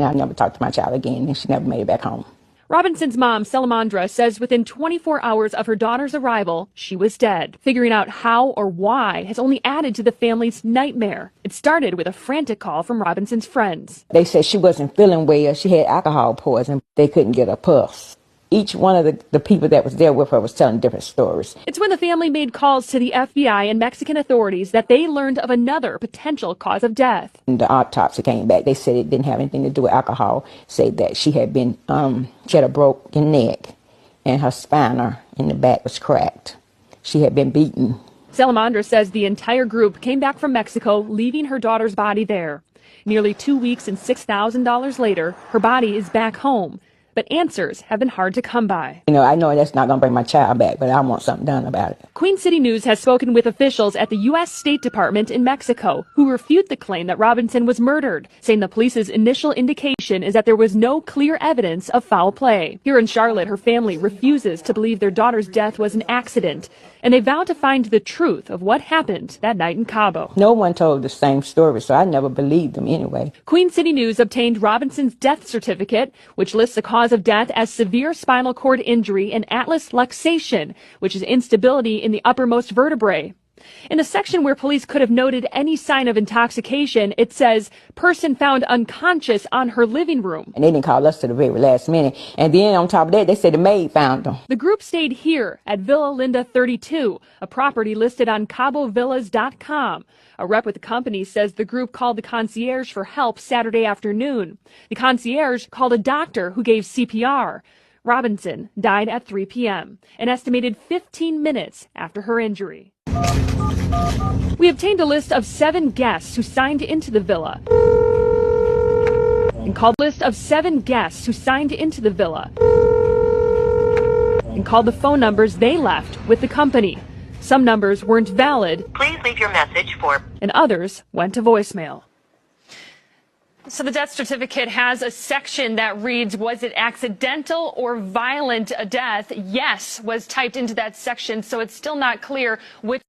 I never talked to my child again, and she never made it back home. Robinson's mom, Salamandra, says within 24 hours of her daughter's arrival, she was dead. Figuring out how or why has only added to the family's nightmare. It started with a frantic call from Robinson's friends. They said she wasn't feeling well. She had alcohol poisoning. They couldn't get a pulse. Each one of the people that was there with her was telling different stories. It's when the family made calls to the FBI and Mexican authorities that they learned of another potential cause of death. And the autopsy came back. They said it didn't have anything to do with alcohol. Said that she had a broken neck and her spine in the back was cracked. She had been beaten. Salamandra says the entire group came back from Mexico, leaving her daughter's body there. Nearly 2 weeks and $6,000 later, her body is back home. But answers have been hard to come by. I know that's not going to bring my child back, but I want something done about it. Queen City News has spoken with officials at the U.S. State Department in Mexico who refute the claim that Robinson was murdered, saying the police's initial indication is that there was no clear evidence of foul play. Here in Charlotte, her family refuses to believe their daughter's death was an accident, and they vow to find the truth of what happened that night in Cabo. No one told the same story, so I never believed them anyway. Queen City News obtained Robinson's death certificate, which lists a cause of death as severe spinal cord injury and atlas luxation, which is instability in the uppermost vertebrae. In a section where police could have noted any sign of intoxication, it says, person found unconscious on her living room. And they didn't call us to the very last minute. And then on top of that, they said the maid found them. The group stayed here at Villa Linda 32, a property listed on CaboVillas.com. A rep with the company says the group called the concierge for help Saturday afternoon. The concierge called a doctor who gave CPR. Robinson died at 3 p.m., an estimated 15 minutes after her injury. We obtained a list of 7 guests who signed into the villa and called the phone numbers they left with the company. Some numbers weren't valid. Please leave your message for... And others went to voicemail. So the death certificate has a section that reads, was it accidental or violent death? Yes was typed into that section, so it's still not clear which